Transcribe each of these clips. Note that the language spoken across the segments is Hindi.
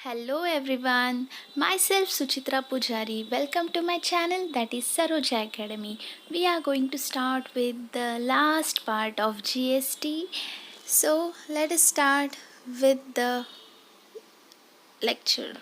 Hello everyone, myself Suchitra Pujari. Welcome to my channel that is Saroja Academy. We are going to start with the last part of GST. So let us start with the lecture.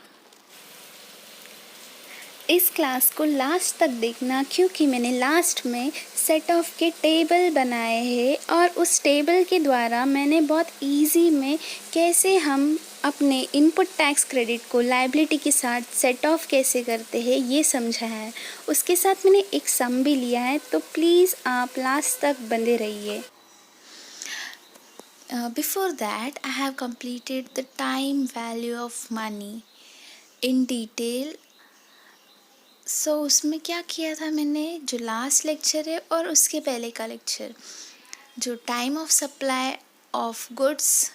इस क्लास को लास्ट तक देखना क्योंकि मैंने लास्ट में सेट ऑफ के टेबल बनाए हैं और उस टेबल के द्वारा मैंने बहुत इजी में कैसे हम अपने इनपुट टैक्स क्रेडिट को लायबिलिटी के साथ सेट ऑफ कैसे करते हैं ये समझा है। उसके साथ मैंने एक सम भी लिया है, तो प्लीज़ आप लास्ट तक बने रहिए। Before that, I have completed the time value of money in detail. उसमें क्या किया था मैंने, जो लास्ट लेक्चर है और उसके पहले का लेक्चर, जो time of supply of goods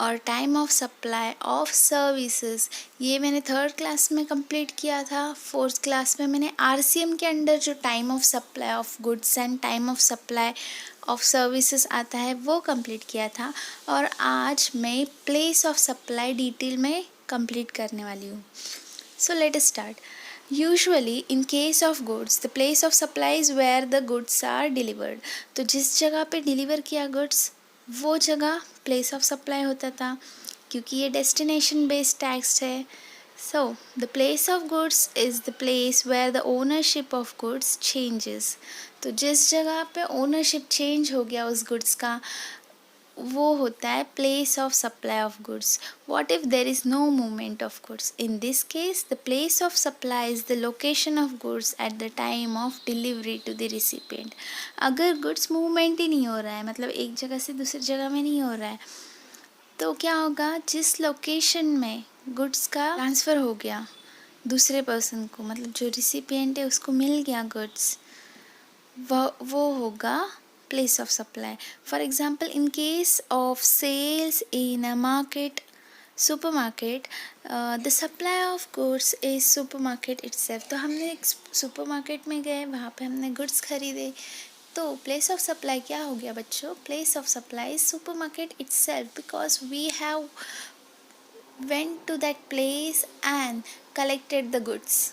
और time of supply of services, ये मैंने थर्ड क्लास में कंप्लीट किया था। फोर्थ क्लास में मैंने आरसीएम के अंडर जो time of supply of goods and time of supply of services आता है वो कंप्लीट किया था। और आज मैं प्लेस ऑफ सप्लाई डिटेल में कंप्लीट करने वाली हूँ। So let us start. Usually in case of goods, the place of supply is where the goods are delivered. तो जिस जगह पे डिलीवर किया गुड्स वो जगह प्लेस ऑफ सप्लाई होता था, क्योंकि ये डेस्टिनेशन बेस्ड टैक्स है। So the place of goods is the place where the ownership of goods changes. तो जिस जगह पे ओनरशिप चेंज हो गया उस गुड्स का, वो होता है place of supply of goods. What if there is no movement of goods? In this case the place of supply is the location of goods at the time of delivery to the recipient. अगर गुड्स मूवमेंट ही नहीं हो रहा है, मतलब एक जगह से दूसरी जगह में नहीं हो रहा है, तो क्या होगा, जिस लोकेशन में गुड्स का ट्रांसफ़र हो गया दूसरे पर्सन को, मतलब जो रिसिपिएंट है उसको मिल गया गुड्स, वो होगा place of supply. For example, in case of sales in a market, supermarket, the supply of goods is supermarket itself. तो हमने एक सुपरमार्केट में गए, वहाँ पे हमने गुड्स खरीदे, तो प्लेस ऑफ सप्लाई क्या हो गया बच्चों? Place of supply is supermarket itself, because we have went to that place and collected the goods.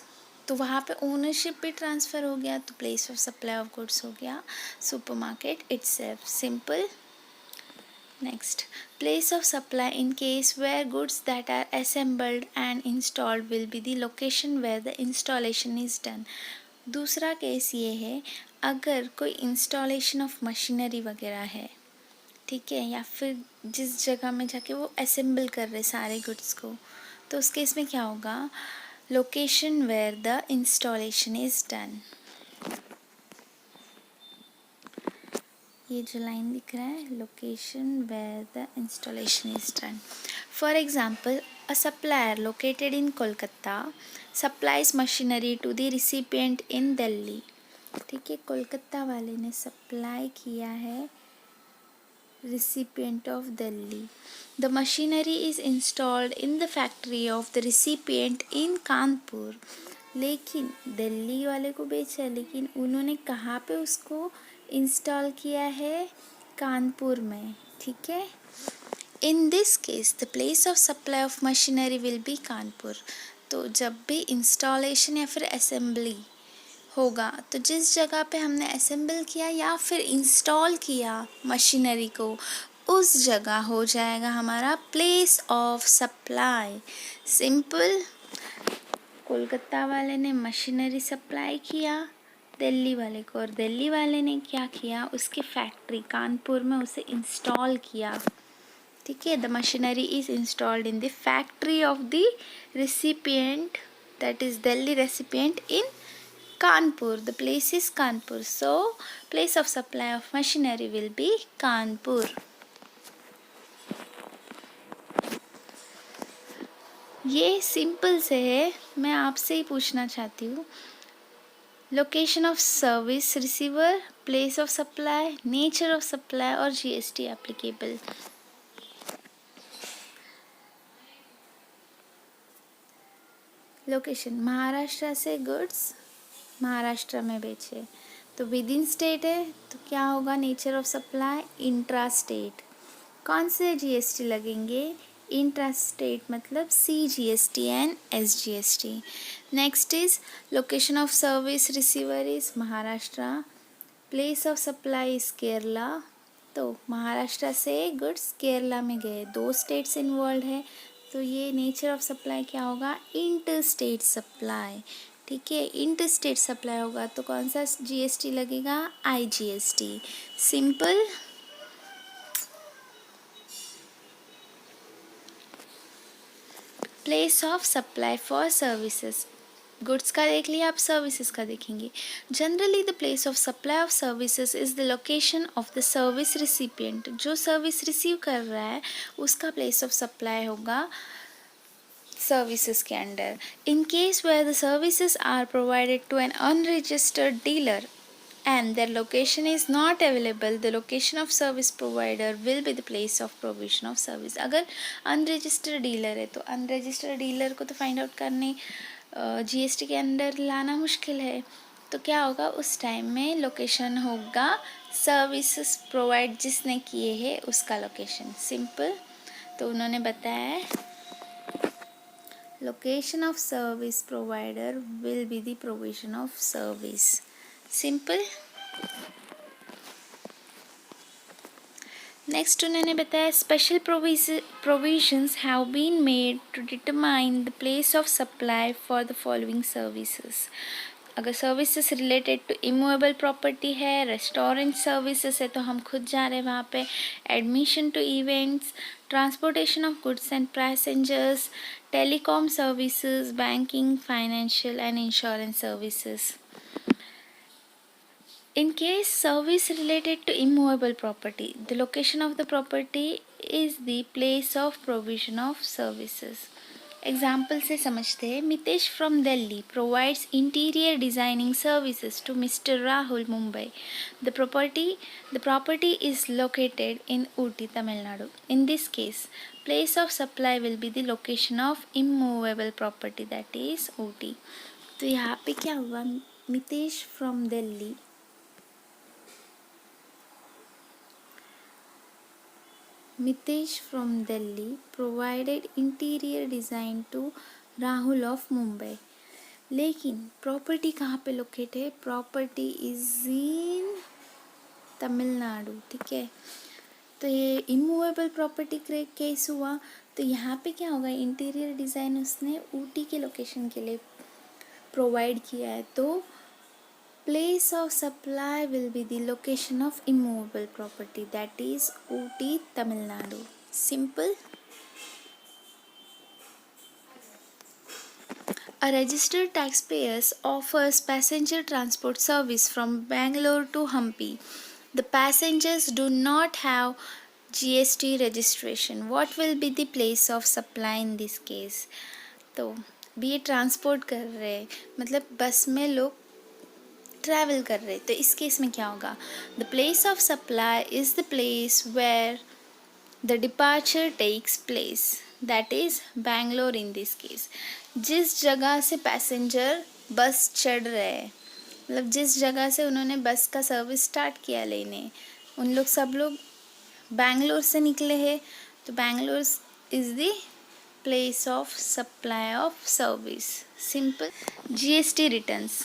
तो वहाँ पे ओनरशिप भी ट्रांसफ़र हो गया, तो place of supply of goods हो गया supermarket itself. Simple. Next, place of supply in case where goods that are assembled and installed will be the location where the installation is done. दूसरा केस ये है, अगर कोई इंस्टॉलेशन ऑफ मशीनरी वगैरह है, ठीक है, या फिर जिस जगह में जाके वो असेंबल कर रहे सारे गुड्स को, तो उस केस में क्या होगा, location where the installation is done। ये जो लाइन दिख रहा है, location where the installation is done। For example, a supplier located in Kolkata supplies machinery to the recipient in Delhi। ठीक है, कोलकाता वाले ने सप्लाई किया है recipient of Delhi। The machinery is installed in the factory of the recipient in Kanpur. लेकिन दिल्ली वाले को बेचा, लेकिन उन्होंने कहाँ पे उसको इंस्टॉल किया है? कानपुर में। ठीक है, इन this case the place of supply of machinery will be Kanpur. तो जब भी इंस्टॉलेशन या फिर असेंबली होगा, तो जिस जगह पे हमने असेंबल किया या फिर इंस्टॉल किया मशीनरी को, उस जगह हो जाएगा हमारा place of supply. Simple. Kolkata वाले ने मशीनरी सप्लाई किया दिल्ली वाले को, और दिल्ली वाले ने क्या किया, उसके फैक्ट्री कानपुर में उसे इंस्टॉल किया। ठीक है, the machinery is installed in the factory of the recipient, that is Delhi recipient in Kanpur. The place is Kanpur. So, place of supply of machinery will be Kanpur. ये सिंपल से है, मैं आपसे ही पूछना चाहती हूँ, location of service receiver, place of supply, nature of supply और जीएसटी एप्लीकेबल। लोकेशन, महाराष्ट्र से गुड्स महाराष्ट्र में बेचे, तो विद इन स्टेट है, तो क्या होगा, nature of supply intra state. कौन से जीएसटी लगेंगे? इंट्रास्टेट मतलब CGST and SGST. Next is location of service receiver is Maharashtra, place of supply is Kerala. तो महाराष्ट्र से गुड्स केरला में गए, 2 स्टेट्स इन्वॉल्व है, तो ये नेचर ऑफ सप्लाई क्या होगा, इंटर स्टेट सप्लाई. ठीक है, इंटर स्टेट सप्लाई होगा तो कौन सा GST लगेगा, IGST. Simple. Place of supply for services, goods का देख लिया, आप सर्विसेज का देखेंगे. Generally the place of supply of services is the location of the service recipient. जो सर्विस रिसीव कर रहा है उसका प्लेस ऑफ सप्लाई होगा सर्विसेज के under. In case where the services are provided to an unregistered dealer and their location is not available, the location of service provider will be the place of provision of service. अगर unregistered dealer है तो unregistered dealer को तो फाइंड आउट करने GST के अंडर लाना मुश्किल है, तो क्या होगा उस टाइम में लोकेशन होगा सर्विसेज प्रोवाइड जिसने किए हैं उसका लोकेशन. सिंपल. तो उन्होंने बताया है location of service provider will be the provision of service. Simple. Next उन्होंने बताया special provisions have been made to determine the place of supply for the following services. अगर services related to immovable property है, रेस्टोरेंट सर्विसेज है तो हम खुद जा रहे हैं वहाँ पे, admission to events, transportation of goods and passengers, telecom services, banking, financial and insurance services. In case service related to immovable property, the location of the property is the place of provision of services. Example से समझते हैं. Mitesh from Delhi provides interior designing services to mister Rahul Mumbai. The property is located in Ooty Tamil Nadu. In this case place of supply will be the location of immovable property that is Ooty. तो यहाँ पे क्या हुआ, Mitesh from Delhi Mitesh from Delhi provided interior design to Rahul of Mumbai. लेकिन प्रॉपर्टी कहाँ पे लोकेट है, प्रॉपर्टी इज इन तमिलनाडु. ठीक है, तो ये इमूवेबल प्रॉपर्टी केस हुआ, तो यहाँ पे क्या होगा, इंटीरियर डिज़ाइन उसने ऊटी के लोकेशन के लिए प्रोवाइड किया है, तो place of supply will be the location of immovable property that is Ooty, Tamil Nadu. Simple. A registered taxpayer offers passenger transport service from Bangalore to Hampi. The passengers do not have GST registration. What will be the place of supply in this case? तो भी ये ट्रांसपोर्ट कर रहे हैं, मतलब बस में लोग ट्रैवल कर रहे, तो इस केस में क्या होगा, the place of supply is the place where the departure takes place, that is Bangalore in this case. जिस जगह से पैसेंजर बस चढ़ रहे हैं, मतलब जिस जगह से उन्होंने बस का सर्विस स्टार्ट किया लेने, उन लोग सब लोग बैंगलोर से निकले हैं, तो Bangalore is the place of supply of service. Simple. GST returns,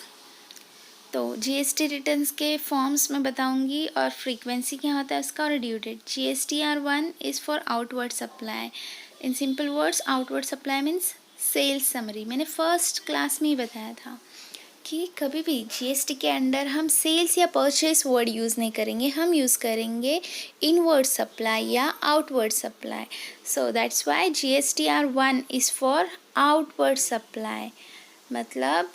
तो GST रिटर्न्स के फॉर्म्स में बताऊंगी और फ्रीक्वेंसी क्या होता है उसका और due date. GSTR1 is for outward supply. In simple words outward supply means sales summary. मैंने फर्स्ट क्लास में ही बताया था कि कभी भी GST के अंडर हम सेल्स या परचेस वर्ड यूज़ नहीं करेंगे, हम यूज़ करेंगे इनवर्ड सप्लाई या outward supply. So that's why GSTR1 is for outward supply. मतलब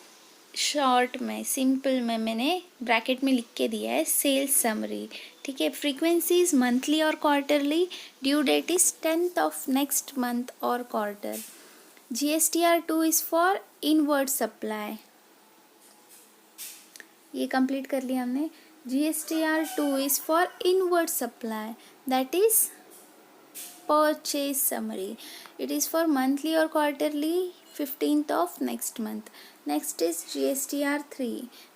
शॉर्ट में सिंपल में मैंने ब्रैकेट में लिख के दिया है सेल्स समरी. ठीक है, फ्रीक्वेंसी इज मंथली और quarterly, due date is 10th of next month और quarter. GSTR2 is for inward supply. ये कंप्लीट कर लिया हमने. GSTR2 is for inward supply, that is purchase summary. It is for monthly or quarterly, 15th of next month. Next is GSTR3.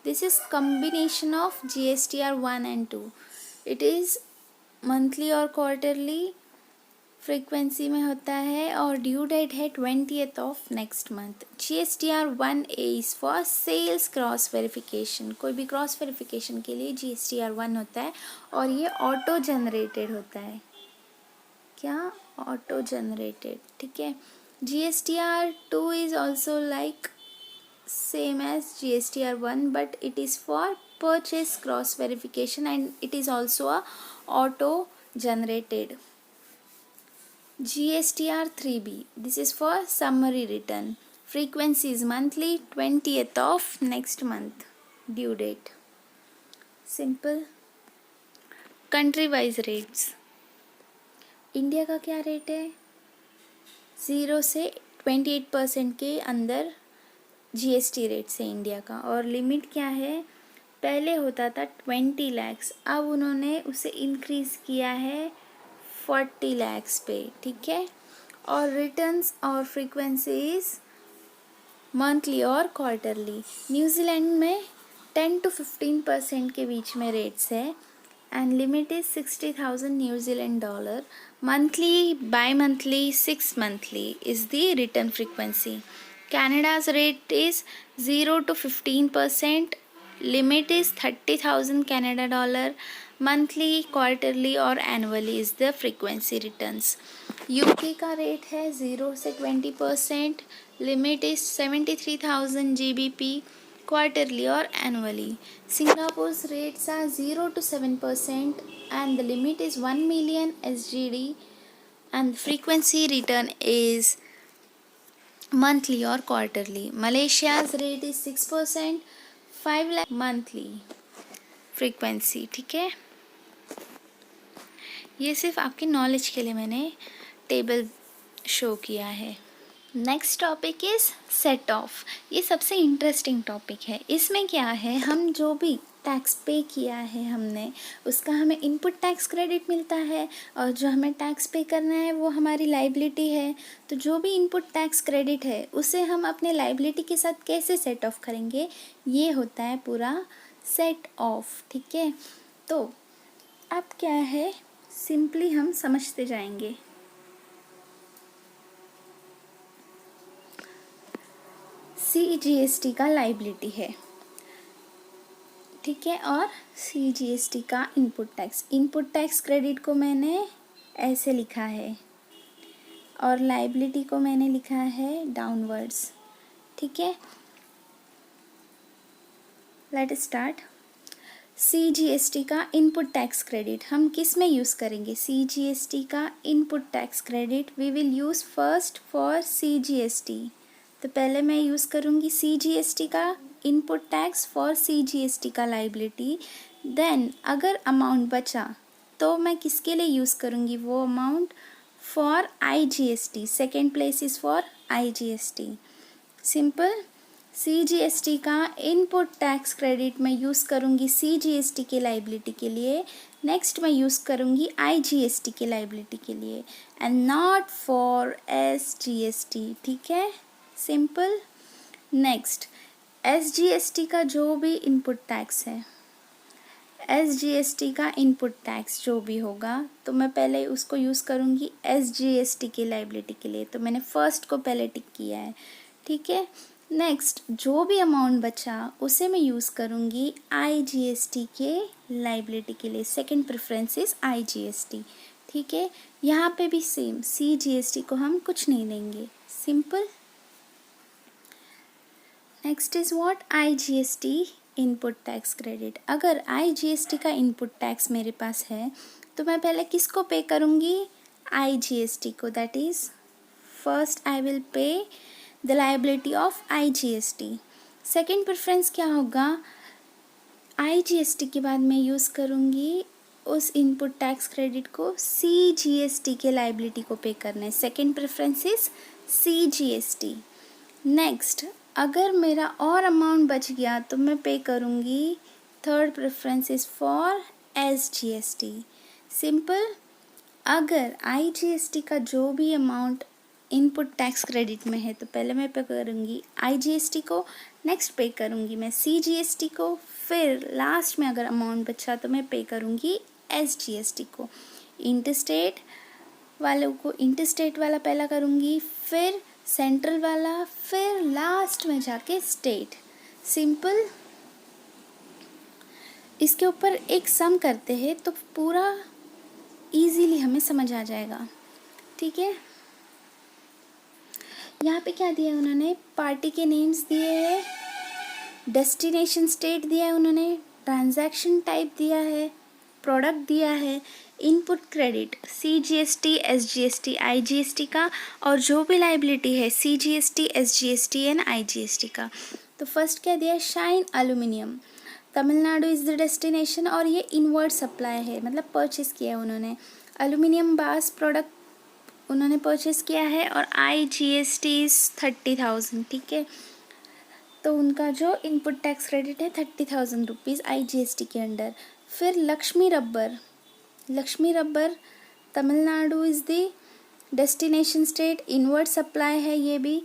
This is combination of GSTR1 and 2. It is monthly or quarterly, frequency में होता है और ड्यू डेट है 20th of next month. GSTR1 is for sales cross verification. कोई भी क्रॉस वेरिफिकेशन के लिए GSTR1 होता है और ये ऑटो जनरेटेड होता है। क्या? ऑटो जनरेटेड, ठीक है। GSTR2 is also like same as GSTR1 but it is for purchase cross verification and it is also a auto generated. GSTR3B, this is for summary return. Frequency is monthly, 20th of next month due date. Simple. Country wise rates. India का क्या रेट है? 0 से 28% के अंदर GST रेट से इंडिया का। और लिमिट क्या है? पहले होता था 20 lakhs, अब उन्होंने उसे इंक्रीज़ किया है 40 lakhs पे, ठीक है। और रिटर्न्स और फ्रीक्वेंसीज मंथली और क्वार्टरली। न्यूजीलैंड में 10 to 15% के बीच में रेट्स है and limit is 60,000 New Zealand dollar. Monthly, by monthly, 6 monthly is the return frequency. Canada's rate is 0 to 15%. Limit is 30,000 Canada dollar. Monthly, quarterly और annually is the frequency returns. UK का रेट है 0 से 20%. Limit is 73,000 GBP. Quarterly or annually. Singapore's rates are 0 to 7% and the limit is 1 million SGD and frequency return is monthly or quarterly. Malaysia's rate is 6%, 5 lakh monthly frequency, ठीक है। ये सिर्फ आपकी नॉलेज के लिए मैंने टेबल शो किया है। Next topic is set of. ये सबसे इंटरेस्टिंग टॉपिक है। इसमें क्या है, हम जो भी टैक्स पे किया है हमने, उसका हमें इनपुट टैक्स क्रेडिट मिलता है और जो हमें टैक्स पे करना है वो हमारी लाइबिलिटी है। तो जो भी इनपुट टैक्स क्रेडिट है उसे हम अपने लाइबिलिटी के साथ कैसे सेट ऑफ करेंगे, ये होता है पूरा सेट ऑफ, ठीक है। तो अब क्या है, सिंपली हम समझते जाएंगे। CGST का लाइबिलिटी है, ठीक है, और CGST का input tax. Input tax credit को मैंने ऐसे लिखा है और लाइबिलिटी को मैंने लिखा है डाउनवर्ड्स, ठीक है। Let start. CGST का इनपुट टैक्स क्रेडिट हम किस में यूज़ करेंगे? CGST का input tax credit we will use first for CGST। तो पहले मैं यूज़ करूँगी CGST का इनपुट टैक्स फॉर CGST का लाइबिलिटी। देन अगर अमाउंट बचा तो मैं किसके लिए यूज़ करूँगी? वो amount for IGST। Second place is for IGST। Simple. CGST का इनपुट टैक्स क्रेडिट मैं यूज़ करूँगी CGST के लाइबिलिटी के लिए। नेक्स्ट मैं यूज़ करूँगी IGST के लाइबिलिटी के लिए एंड नॉट फॉर SGST, ठीक है। सिंपल। नेक्स्ट, SGST का जो भी इनपुट टैक्स है, SGST का इनपुट टैक्स जो भी होगा तो मैं पहले उसको यूज़ करूँगी SGST की लाइबिलिटी के लिए। तो मैंने फर्स्ट को पहले टिक किया है, ठीक है। नेक्स्ट, जो भी अमाउंट बचा उसे मैं यूज़ करूँगी IGST के लाइबिलिटी के लिए। सेकंड प्रेफरेंस इज़ IGST, ठीक है। यहाँ पे भी सेम, CGST को हम कुछ नहीं देंगे। Simple. Next is what? IGST input tax credit. अगर IGST का इनपुट टैक्स मेरे पास है तो मैं पहले किसको पे करूँगी? IGST को। That is first I will pay the liability of IGST। Second preference क्या होगा? IGST के बाद मैं यूज़ करूँगी उस इनपुट टैक्स क्रेडिट को CGST के लाइबिलिटी को पे करना है। Second preference is CGST। Next, अगर मेरा और अमाउंट बच गया तो मैं पे करूँगी third preference is for SGST। Simple. अगर IGST का जो भी अमाउंट इनपुट टैक्स क्रेडिट में है तो पहले मैं पे करूँगी IGST को, नेक्स्ट पे करूँगी मैं CGST को, फिर लास्ट में अगर अमाउंट बचा तो मैं पे करूँगी SGST को। इंटरस्टेट वालों को इंटरस्टेट वाला पहला करूँगी, फिर सेंट्रल वाला, फिर लास्ट में जाके स्टेट। सिंपल। इसके ऊपर एक सम करते हैं तो पूरा इजीली हमें समझ आ जाएगा। ठीक है, यहाँ पे क्या दिया है उन्होंने, पार्टी के नेम्स दिए हैं, डेस्टिनेशन स्टेट दिया है उन्होंने, ट्रांजैक्शन टाइप दिया है, प्रोडक्ट दिया है, input credit CGST, SGST, IGST का, और जो भी लाइबिलिटी है CGST, SGST एंड IGST का। तो फर्स्ट क्या दिया है, shine aluminium, Tamil Nadu is the destination, और ये इनवर्ड सप्लाई है, मतलब परचेस किया है उन्होंने। एल्यूमिनियम बास प्रोडक्ट उन्होंने परचेस किया है, और IGST 30,000। ठीक है, तो उनका जो इनपुट टैक्स क्रेडिट है 30,000 रुपीज़ IGST के अंडर। फिर Lakshmi rubber Tamil Nadu is the destination state, inward supply है ये भी।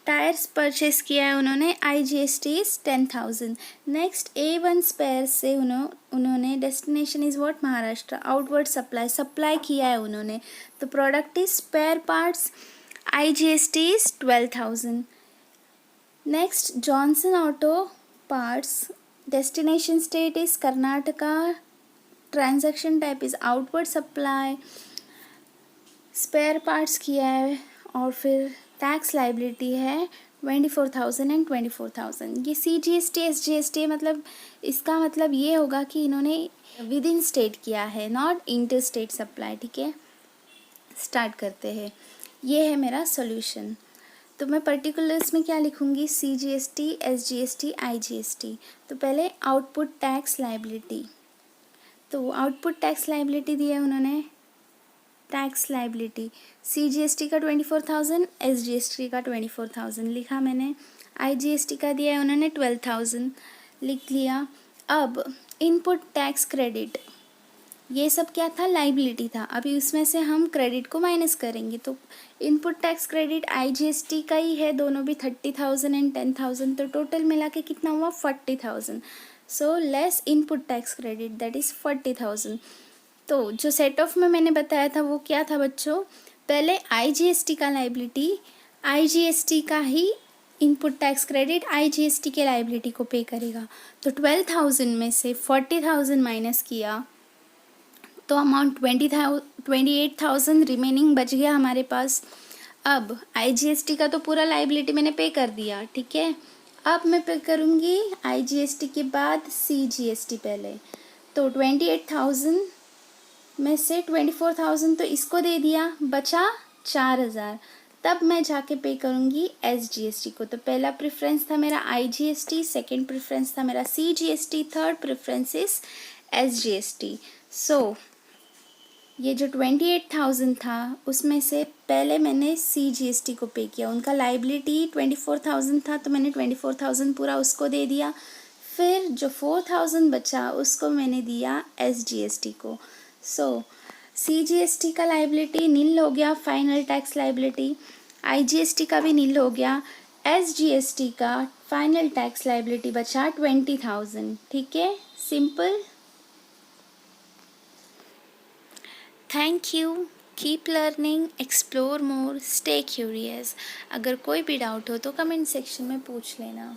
टायर्स परचेस किया है उन्होंने, IGST is 10,000। Next A1 spare से उन्होंने destination is what, Maharashtra, outward supply किया है उन्होंने, तो product is spare parts, IGST is 12,000। Next Johnson auto parts, destination state is Karnataka, transaction type is outward supply, spare parts किया है, और फिर टैक्स लाइबिलिटी है 24,000 एंड 24,000। ये CGST SGST मतलब इसका मतलब ये होगा कि इन्होंने विद इन स्टेट किया है, नॉट इंटर स्टेट सप्लाई। ठीक है, स्टार्ट करते हैं। ये है मेरा सॉल्यूशन। तो मैं पर्टिकुलर्स में क्या लिखूँगी, CGST, SGST, IGST। तो पहले आउटपुट टैक्स लाइबिलिटी, तो आउटपुट टैक्स लाइबिलिटी दिया है उन्होंने, टैक्स लाइबिलिटी CGST का 24,000, SGST का 24,000 लिखा मैंने, IGST का दिया है उन्होंने 12,000 लिख लिया। अब इनपुट टैक्स क्रेडिट, ये सब क्या था, लाइबिलिटी था, अभी उसमें से हम क्रेडिट को माइनस करेंगे, तो इनपुट टैक्स क्रेडिट IGST का ही है, दोनों भी 30,000 एंड 10,000, तो टोटल मिला के कितना हुआ, 40,000। So less input tax credit, that is 40,000। तो जो सेट ऑफ में मैंने बताया था वो क्या था बच्चों, पहले IGST का लाइबिलिटी, IGST का ही इनपुट टैक्स क्रेडिट IGST के लाइबिलिटी को पे करेगा, तो 12,000 में से 40,000 माइनस किया तो अमाउंट 28,000 रिमेनिंग बच गया हमारे पास। अब IGST का तो पूरा लाइबिलिटी मैंने पे कर दिया। ठीक है, अब मैं पे करूँगी IGST के बाद CGST पहले, तो 28,000 में से 24,000 तो इसको दे दिया, बचा 4,000, तब मैं जाके पे करूँगी SGST को। तो पहला प्रेफरेंस था मेरा IGST, सेकंड प्रेफरेंस था मेरा CGST, third preference is SGST। सो ये जो 28,000 था उसमें से पहले मैंने CGST को पे किया, उनका लाइबिलिटी 24,000 था, तो मैंने 24,000 पूरा उसको दे दिया, फिर जो 4,000 बचा उसको मैंने दिया SGST को। सो CGST का लाइबिलिटी नील हो गया, फाइनल टैक्स लाइबिलिटी, IGST का भी नील हो गया, SGST का फाइनल टैक्स लाइबिलिटी बचा 20,000। ठीक है, simple. Thank you, keep learning, explore more, stay curious. अगर कोई भी डाउट हो तो कमेंट सेक्शन में पूछ लेना,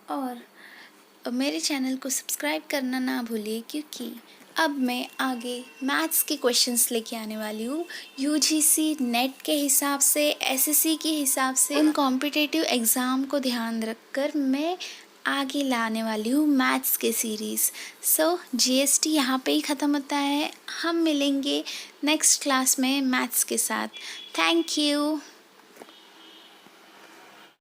और मेरे चैनल को सब्सक्राइब करना ना भूलिए, क्योंकि अब मैं आगे मैथ्स के क्वेश्चंस लेके आने वाली हूँ। UGC नेट के हिसाब से, SSC के हिसाब से, उन कॉम्पिटिटिव एग्ज़ाम को ध्यान रखकर मैं आगे लाने वाली हूँ मैथ्स के सीरीज़। सो GST यहाँ पे ही ख़त्म होता है, हम मिलेंगे नेक्स्ट क्लास में मैथ्स के साथ। Thank you.